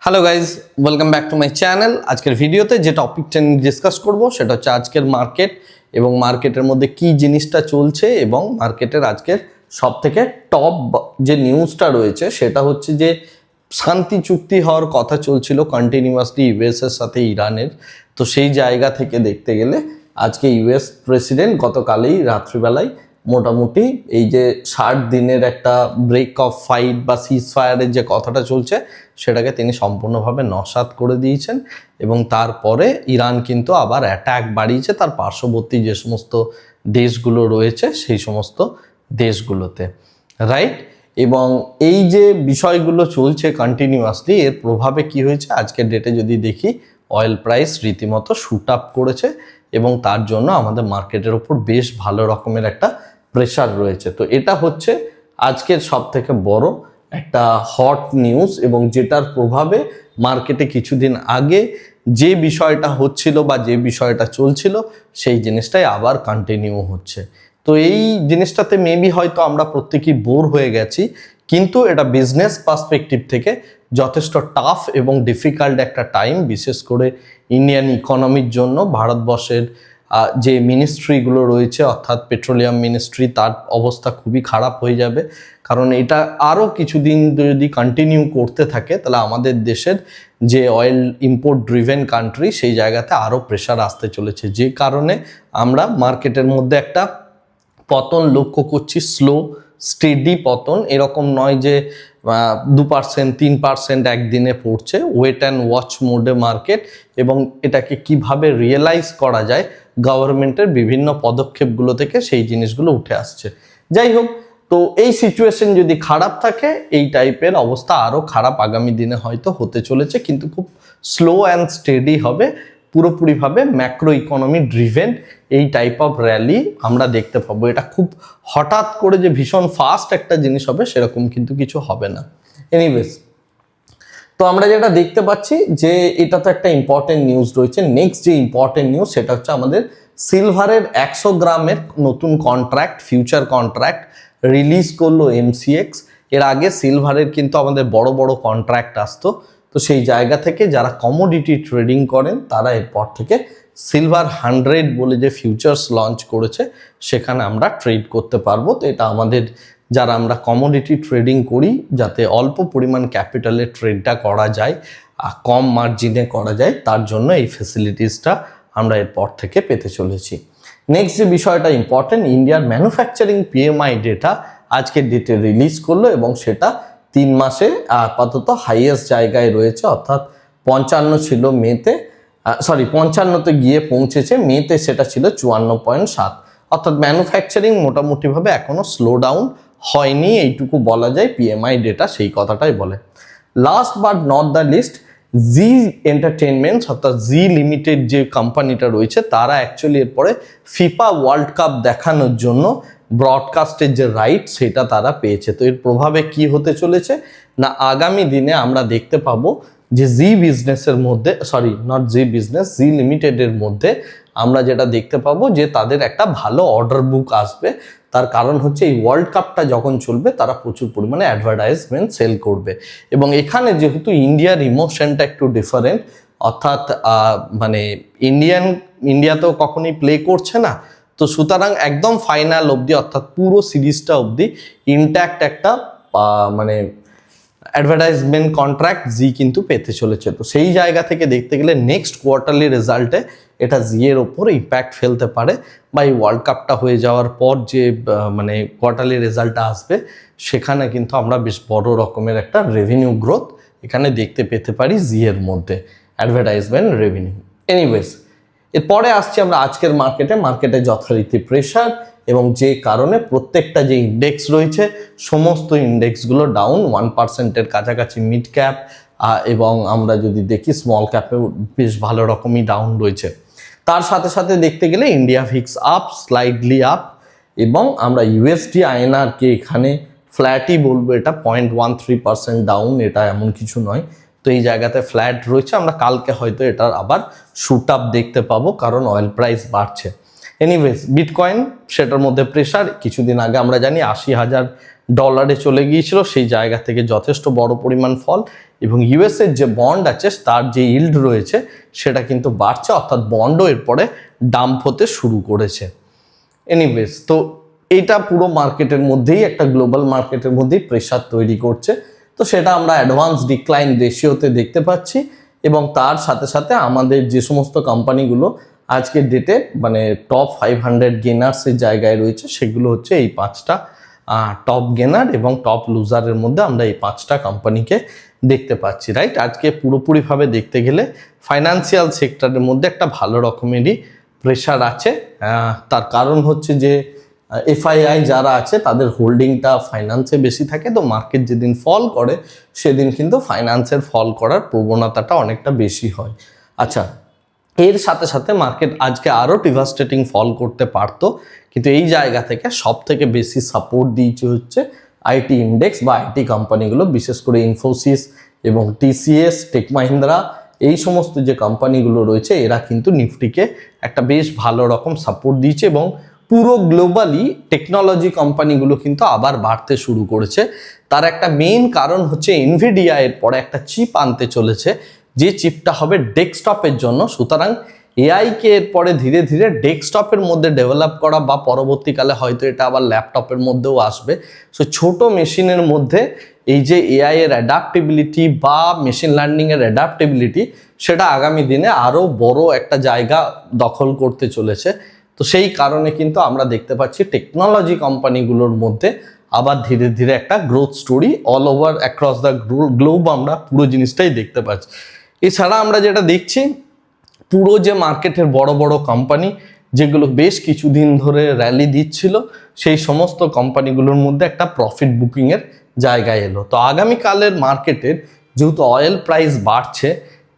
Hello guys, welcome back to my channel. আজকের ভিডিওতে যে টপিকটা নিয়ে ডিসকাস করব সেটা হচ্ছে আজকের মার্কেট এবং মার্কেটের মধ্যে কি জিনিসটা চলছে এবং মার্কেটের আজকের সব থেকে টপ যে নিউজটা রয়েছে সেটা হচ্ছে যে শান্তি চুক্তি হওয়ার কথা চলছিল কন্টিনিউয়াসলি ইউএস এর সাথে ইরানের। তো সেই জায়গা থেকে দেখতে গেলে আজকে ইউএস প্রেসিডেন্ট গতকালই রাত্রিবেলায় মোটামুটি এই যে 60 দিনের একটা ব্রেক অফ ফাইট বা সিজ ফায়ারের যে কথাটা চলছে সেটাকে তিনি সম্পূর্ণভাবে নস্যাৎ করে দিয়েছেন এবং তারপরে ইরান কিন্তু আবার অ্যাটাক বাড়িয়েছে তার পার্শ্ববর্তী যে সমস্ত দেশগুলো রয়েছে সেই সমস্ত দেশগুলোতে, রাইট? এবং এই যে বিষয়গুলো চলছে কন্টিনিউয়াসলি, এর প্রভাবে কি হয়েছে আজকের ডেটে যদি দেখি, অয়েল প্রাইস রীতিমতো শুট আপ করেছে এবং তার জন্য আমাদের মার্কেটের ওপর বেশ ভালো রকমের একটা প্রেশার রয়েছে। তো এটা হচ্ছে আজকের সব থেকে বড় একটা হট নিউজ এবং যেটার প্রভাবে মার্কেটে কিছুদিন আগে যে বিষয়টা হচ্ছিল বা যে বিষয়টা চলছিল সেই জিনিসটাই আবার কন্টিনিউ হচ্ছে। তো এই জিনিসটাতে মেবি হয়তো আমরা প্রত্যেকেই বোর হয়ে গেছি, কিন্তু এটা বিজনেস পার্সপেক্টিভ থেকে যথেষ্ট টাফ এবং ডিফিকাল্ট একটা টাইম, বিশেষ করে ইন্ডিয়ান ইকোনমির জন্য। ভারতবর্ষের যে মিনিস্ট্রিগুলো রয়েছে অর্থাৎ পেট্রোলিয়াম মিনিস্ট্রি, তার অবস্থা খুবই খারাপ হয়ে যাবে, কারণ এটা আরও কিছুদিন যদি কন্টিনিউ করতে থাকে তাহলে আমাদের দেশের যে অয়েল ইম্পোর্ট ড্রিভেন কান্ট্রি সেই জায়গাতে আরও প্রেশার আসতে চলেছে, যে কারণে আমরা মার্কেটের মধ্যে একটা পতন লক্ষ্য করছি। স্লো স্টেডি পতন, এরকম নয় যে 2% 3% একদিনে পড়ছে। ওয়েট অ্যান্ড ওয়াচ মোডে মার্কেট, এবং এটাকে কিভাবে রিয়েলাইজ করা যায় গভর্নমেন্টের বিভিন্ন পদক্ষেপগুলো থেকে সেই জিনিসগুলো উঠে আসছে। যাই হোক, তো এই সিচুয়েশন যদি খারাপ থাকে এই টাইপের অবস্থা আরও খারাপ আগামী দিনে হয়তো হতে চলেছে, কিন্তু খুব স্লো অ্যান্ড স্টেডি হবে, পুরোপুরিভাবে ম্যাক্রো ইকোনমি ড্রিভেন এই টাইপ অফ র্যালি আমরা দেখতে পাবো। এটা খুব হঠাৎ করে যে ভীষণ ফাস্ট একটা জিনিস হবে সেরকম কিন্তু কিছু হবে না। এনিওয়েজ, তো আমরা যেটা দেখতে পাচ্ছি যে এটা তো একটা ইম্পর্টেন্ট নিউজ রয়েছে। নেক্সট যে ইম্পর্টেন্ট নিউজ সেটা হচ্ছে আমাদের সিলভারের 100 গ্রামের নতুন কন্ট্রাক্ট, ফিউচার কন্ট্রাক্ট রিলিজ করলো এমসিএক্স। এর আগে সিলভারের কিন্তু আমাদের বড় বড় কন্ট্রাক্ট আসতো, তো সেই জায়গা থেকে যারা কমোডিটি ট্রেডিং করেন তারা এরপর থেকে সিলভার 100 বলে যে ফিউচার্স লঞ্চ করেছে সেখানে আমরা ট্রেড করতে পারবো। তো এটা আমাদের যারা আমরা কমোডিটি ট্রেডিং করি, যাতে অল্প পরিমাণ ক্যাপিটালে ট্রেডটা করা যায়, কম মার্জিনে করা যায়, তার জন্য এই ফেসিলিটিসটা আমরা এরপর থেকে পেতে চলেছি। নেক্সট যে বিষয়টা ইম্পর্টেন্ট, ইন্ডিয়ার ম্যানুফ্যাকচারিং পিএমআই ডেটা আজকের ডেটে রিলিজ করলো এবং সেটা 3 মাসে আপাতত হাইয়েস্ট জায়গায় রয়েছে, অর্থাৎ 55 ছিল মেতে, 55তে গিয়ে পৌঁছেছে, মেতে সেটা ছিল 54.7, অর্থাৎ ম্যানুফ্যাকচারিং মোটামুটিভাবে এখনো স্লো ডাউন হয়নি, এইটুকু বলা যায়। পিএমআই ডেটা সেই কথাটাই বলে। Last but not the least, Zee entertainments অর্থাৎ জি লিমিটেড যে কোম্পানিটা রয়েছে তারা অ্যাকচুয়ালি এরপরে ফিফা ওয়ার্ল্ড কাপ দেখানোর জন্য ব্রডকাস্টের যে রাইট সেটা তারা পেয়েছে। তো এর প্রভাবে কি হতে চলেছে না, আগামী দিনে আমরা দেখতে পাবো যে জি বিজনেসের মধ্যে, জি লিমিটেডের মধ্যে আমরা যেটা দেখতে পাবো যে তাদের একটা ভালো অর্ডার বুক আসবে। তার কারণ হচ্ছে এই ওয়ার্ল্ড কাপটা যখন চলবে তারা প্রচুর পরিমাণে অ্যাডভার্টাইজমেন্ট সেল করবে, এবং এখানে যেহেতু ইন্ডিয়ার ইমোশনটা একটু ডিফারেন্ট, অর্থাৎ মানে ইন্ডিয়া তো কখনোই প্লে করছে না, তো সুতরাং একদম ফাইনাল অবধি অর্থাৎ পুরো সিরিজটা অবধি ইনট্যাক্ট একটা মানে অ্যাডভার্টাইজমেন্ট কন্ট্রাক্ট জি কিন্তু পেতে চলেছে। তো সেই জায়গা থেকে দেখতে গেলে নেক্সট কোয়ার্টারলি রেজাল্টে এটা জি এর ওপর ইম্প্যাক্ট ফেলতে পারে, বা এই ওয়ার্ল্ড কাপটা হয়ে যাওয়ার পর যে মানে কোয়ার্টারলি রেজাল্টটা আসবে সেখানে কিন্তু আমরা বেশ বড় রকমের একটা রেভিনিউ গ্রোথ এখানে দেখতে পেতে পারি জি এর মধ্যে, অ্যাডভার্টাইজমেন্ট রেভিনিউ। এনিওয়েজ, এরপরে আসছি আমরা আজকের মার্কেটে যথারীতি প্রেশার, এবং যে কারণে প্রত্যেকটা যে ইন্ডেক্স রয়েছে সমস্ত ইন্ডেক্সগুলো ডাউন 1%-এর কাছাকাছি মিড ক্যাপ, এবং আমরা যদি দেখি স্মল ক্যাপেও বেশ ভালো রকমই ডাউন রয়েছে। তার সাথে সাথে দেখতে গেলে India Vicks up, slightly up, এবং আমরা ইউএসডি আইএনআরকে এখানে ফ্ল্যাটই বলবো, এটা 0.13% ডাউন, এটা এমন কিছু নয়। তো এই জায়গাতে ফ্ল্যাট রয়েছে, আমরা কালকে হয়তো এটার আবার শুট আপ দেখতে পাবো কারণ অয়েল প্রাইস বাড়ছে। এনিওয়েজ বিটকয়েন সেটার মধ্যে প্রেশার, কিছুদিন আগে আমরা জানি $80,000 চলে গিয়েছিল, সেই জায়গা থেকে যথেষ্ট বড় পরিমাণ ফল, এবং ইউএসের যে বন্ড আছে তার যে ইল্ড রয়েছে সেটা কিন্তু বাড়ছে, অর্থাৎ বন্ডও এরপরে ডাম্প হতে শুরু করেছে। এনিওয়েজ তো এটা পুরো মার্কেটের মধ্যেই একটা গ্লোবাল মার্কেটের মধ্যেই প্রেশার তৈরি করছে। তো সেটা আমরা অ্যাডভান্স ডিক্লাইন রেশিওতে দেখতে পাচ্ছি, এবং তার সাথে সাথে আমাদের যে সমস্ত কোম্পানিগুলো আজকের ডেটে মানে টপ 500 গেনার্সের জায়গায় রয়েছে সেগুলো হচ্ছে এই 5টা টপ গেনার এবং টপ লুজারের মধ্যে আমরা এই 5টা কোম্পানিকে দেখতে পাচ্ছি, রাইট। আজকে পুরোপুরিভাবে দেখতে গেলে ফাইন্যান্সিয়াল সেক্টরের মধ্যে একটা ভালো রকমেরই প্রেশার আছে। তার কারণ হচ্ছে যে এফআইআই যারা আছে তাদের হোল্ডিংটা ফাইন্যান্সে বেশি থাকে, তো মার্কেট যেদিন ফল করে সেদিন কিন্তু ফাইন্যান্সের ফল করার প্রবণতাটা অনেকটা বেশি হয়। আচ্ছা, এর সাথে সাথে মার্কেট আজকে আরও ডিভাস্টেটিং ফল করতে পারতো, কিন্তু এই জায়গা থেকে সব থেকে বেশি সাপোর্ট দিয়েছে হচ্ছে আইটি ইন্ডেক্স বা আইটি কোম্পানিগুলো, বিশেষ করে ইনফোসিস এবং টিসিএস, টেক মাহিন্দ্রা, এই সমস্ত যে কোম্পানিগুলো রয়েছে এরা কিন্তু নিফটিকে একটা বেশ ভালো রকম সাপোর্ট দিয়েছে, এবং পুরো গ্লোবালি টেকনোলজি কোম্পানিগুলো কিন্তু আবার বাড়তে শুরু করেছে। তার একটা মেইন কারণ হচ্ছে এনভিডিয়া এর পরে একটা চিপ আনতে চলেছে, যে চিপটা হবে ডেস্কটপের জন্য। সুতরাং এআইকে এরপরে ধীরে ধীরে ডেস্কটপের মধ্যে ডেভেলপ করা বা পরবর্তীকালে হয়তো এটা আবার ল্যাপটপের মধ্যেও আসবে। সো ছোট মেশিনের মধ্যে এই যে এআই এর অ্যাডাপ্টেবিলিটি বা মেশিন লার্নিংয়ের অ্যাডাপ্টেবিলিটি সেটা আগামী দিনে আরও বড় একটা জায়গা দখল করতে চলেছে। তো সেই কারণে কিন্তু আমরা দেখতে পাচ্ছি টেকনোলজি কোম্পানিগুলোর মধ্যে আবার ধীরে ধীরে একটা growth story all over across the globe আমরা পুরো জিনিসটাই দেখতে পাচ্ছি। এছাড়া আমরা যেটা দেখছি পুরো যে মার্কেটের বড় বড় কোম্পানি যেগুলো বেশ কিছুদিন ধরে র্যালি দিচ্ছিল সেই সমস্ত কোম্পানিগুলোর মধ্যে একটা প্রফিট বুকিংয়ের জায়গায় এলো। তো আগামীকালের মার্কেটের যেহেতু অয়েল প্রাইস বাড়ছে,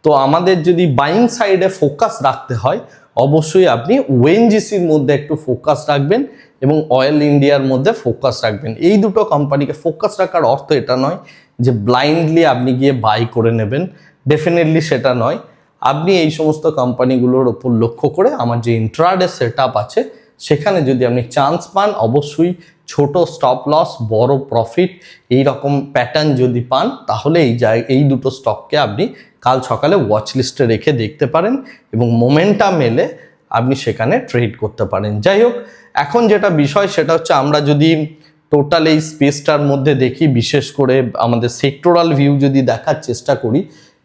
তো আমাদের যদি বাইং সাইডে ফোকাস রাখতে হয় অবশ্যই আপনি ওএনজিসির মধ্যে একটু ফোকাস রাখবেন এবং অয়েল ইন্ডিয়ার মধ্যে ফোকাস রাখবেন। এই দুটো কোম্পানিকে ফোকাস রাখার অর্থ এটা নয় যে ব্লাইন্ডলি আপনি গিয়ে বাই করে নেবেন, ডেফিনেটলি সেটা নয়। আপনি এই সমস্ত কোম্পানিগুলোর ওপর লক্ষ্য করে আমার যে ইন্ট্রাডে সেট আপ আছে সেখানে যদি আপনি চান্স পান, অবশ্যই ছোট স্টপ লস বড় প্রফিট এই রকম প্যাটার্ন যদি পান তাহলে এই দুটো স্টককে আপনি কাল সকালে ওয়াচ লিস্টে রেখে দেখতে পারেন এবং মোমেন্টাম এলে আপনি সেখানে ট্রেড করতে পারেন। যাই হোক, এখন যেটা বিষয় সেটা হচ্ছে আমরা যদি টোটাল এই স্পেসটার মধ্যে দেখি, বিশেষ করে আমাদের সেক্টরাল ভিউ যদি দেখার চেষ্টা করি,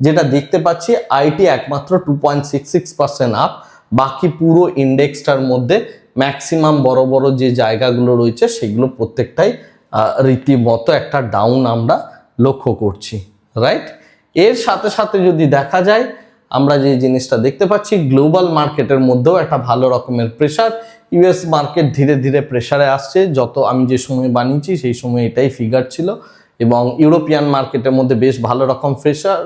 যেটা দেখতে পাচ্ছি আইটি একমাত্র 2.66% আপ, বাকি পুরো ইন্ডেক্সটার মধ্যে ম্যাক্সিমাম বড় বড় যে জায়গাগুলো রয়েছে সেগুলো প্রত্যেকটাই রীতিমতো একটা ডাউন আমরা লক্ষ্য করছি, রাইট। এর সাথে সাথে যদি দেখা যায় আমরা যে জিনিসটা দেখতে পাচ্ছি গ্লোবাল মার্কেটের মধ্যেও একটা ভালো রকমের প্রেশার, ইউএস মার্কেট ধীরে ধীরে প্রেশারে আসছে। যত আমি যে সময় বানিয়েছি সেই সময় এটাই ফিগার ছিল, এবং ইউরোপিয়ান মার্কেটের মধ্যে বেশ ভালো রকম প্রেশার,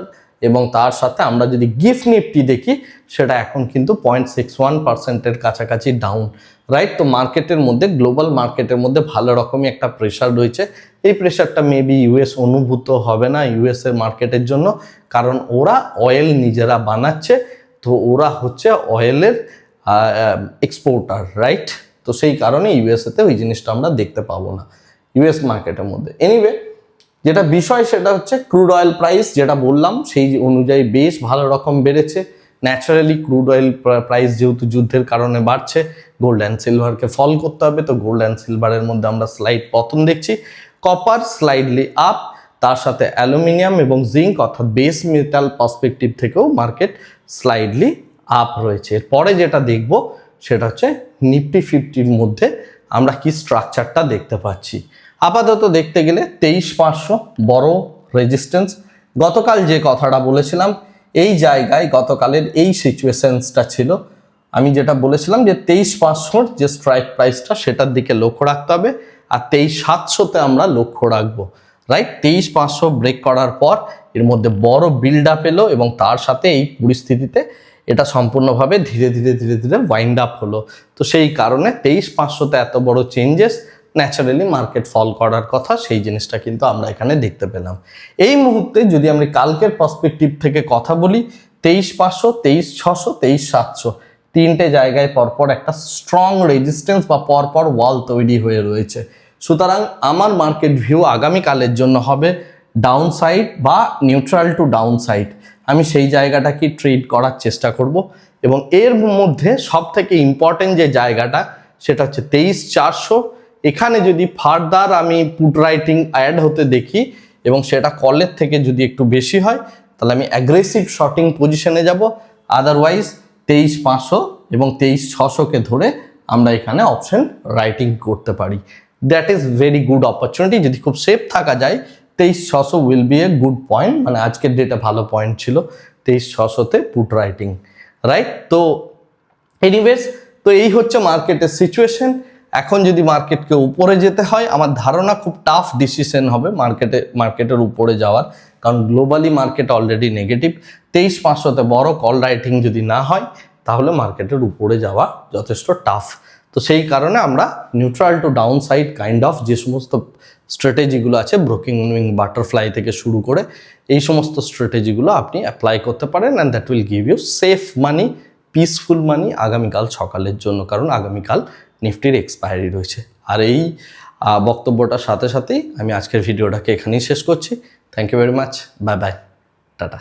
এবং তার সাথে আমরা যদি গিফট নিফটি দেখি সেটা এখন কিন্তু 0.61%-এর কাছাকাছি ডাউন, রাইট। তো মার্কেটের মধ্যে গ্লোবাল মার্কেটের মধ্যে ভালো রকমই একটা প্রেশার রয়েছে। এই প্রেশারটা মেবি ইউএস অনুভূত হবে না ইউএস এর মার্কেটের জন্য, কারণ ওরা অয়েল নিজেরা বানাচ্ছে, তো ওরা হচ্ছে অয়েলের এক্সপোর্টার, রাইট। তো সেই কারণে ইউএসএতে ওই জিনিসটা আমরা দেখতে পাবো না ইউএস মার্কেটের মধ্যে। এনিওয়ে, যেটা বিষয় সেটা হচ্ছে ক্রুড অয়েল প্রাইস, যেটা বললাম সেই অনুযায়ী বেশ ভালো রকম বেড়েছে। ন্যাচারালি ক্রুড অয়েল প্রাইস যেহেতু যুদ্ধের কারণে বাড়ছে, গোল্ড অ্যান্ড সিলভারকে ফল করতে হবে, তো গোল্ড অ্যান্ড সিলভারের মধ্যে আমরা স্লাইড পতন দেখছি। কপার স্লাইডলি আপ, তার সাথে অ্যালুমিনিয়াম এবং জিঙ্ক অর্থাৎ বেস মেটাল পার্সপেক্টিভ থেকেও মার্কেট স্লাইডলি আপ রয়েছে। এরপরে যেটা দেখব সেটা হচ্ছে নিফটি 50-র মধ্যে আমরা কি স্ট্রাকচারটা দেখতে পাচ্ছি। আপাতত দেখতে গেলে 23,500 বড় রেজিস্ট্যান্স। গতকাল যে কথাটা বলেছিলাম এই জায়গায় গতকালের এই সিচুয়েশনসটা ছিল, আমি যেটা বলেছিলাম যে 23,500 যে স্ট্রাইক প্রাইসটা সেটার দিকে লক্ষ্য রাখতে হবে, আর 23,700-তে আমরা লক্ষ্য রাখবো, রাইট। 23,500 ব্রেক করার পর এর মধ্যে বড় বিল্ড আপ এলো, এবং তার সাথে এই পরিস্থিতিতে এটা সম্পূর্ণভাবে ধীরে ধীরে ধীরে ধীরে ওয়াইন্ড আপ হলো। তো সেই কারণে 23,500-তে এত বড় চেঞ্জেস, ন্যাচারালি মার্কেট ফল করার কথা, সেই জিনিসটা কিন্তু আমরা এখানে দেখতে পেলাম। এই মুহূর্তে যদি আমরা কালকের পার্সপেক্টিভ থেকে কথা বলি, 23,500, 23,600, 23,700 তিনটে জায়গায় পরপর একটা স্ট্রং রেজিস্ট্যান্স বা পরপর ওয়াল তৈরি হয়ে রয়েছে। সুতরাং আমার মার্কেট ভিউ আগামীকালের জন্য হবে ডাউন সাইড বা নিউট্রাল টু ডাউন সাইড। আমি সেই জায়গাটাকে ট্রেড করার চেষ্টা করব এবং এর মধ্যে সব থেকে ইম্পর্টেন্ট যে জায়গাটা সেটা হচ্ছে 23,400। এখানে যদি ফার্দার আমি পুট রাইটিং অ্যাড হতে দেখি এবং সেটা কলের থেকে যদি একটু বেশি হয় তাহলে আমি অ্যাগ্রেসিভ শর্টিং পজিশনে যাব। আদারওয়াইজ 23,500 এবং 23,600কে ধরে আমরা এখানে অপশন রাইটিং করতে পারি। That is very good opportunity. যদি খুব সেফ থাকা যায় 23,600 will B a good point, মানে আজকের ডেটা ভালো পয়েন্ট ছিল 23,600তে পুট রাইটিং, রাইট? তো এনিওয়েজ, তো এই হচ্ছে মার্কেটের সিচুয়েশন। এখন যদি মার্কেটকে উপরে যেতে হয়, আমার ধারণা খুব টাফ ডিসিশন হবে মার্কেটের উপরে যাওয়ার, কারণ গ্লোবালি মার্কেট অলরেডি নেগেটিভ। 23,500তে বড় কল রাইটিং যদি না হয় তাহলে মার্কেটের উপরে যাওয়া যথেষ্ট টাফ। তো সেই কারণে আমরা neutral two down side kind of যে সমস্ত স্ট্র্যাটেজিগুলো আছে, ব্রোকিং উইং বাটারফ্লাই থেকে শুরু করে এই সমস্ত স্ট্র্যাটেজিগুলো আপনি অ্যাপ্লাই করতে পারেন, and that will give you safe money, peaceful money আগামীকাল সকালের জন্য, কারণ আগামীকাল নিফটির এক্সপায়ারি রয়েছে। আর এই বক্তব্যটার সাথে সাথেই আমি আজকের ভিডিওটাকে এখানেই শেষ করছি। Thank you very much, bye bye, tata.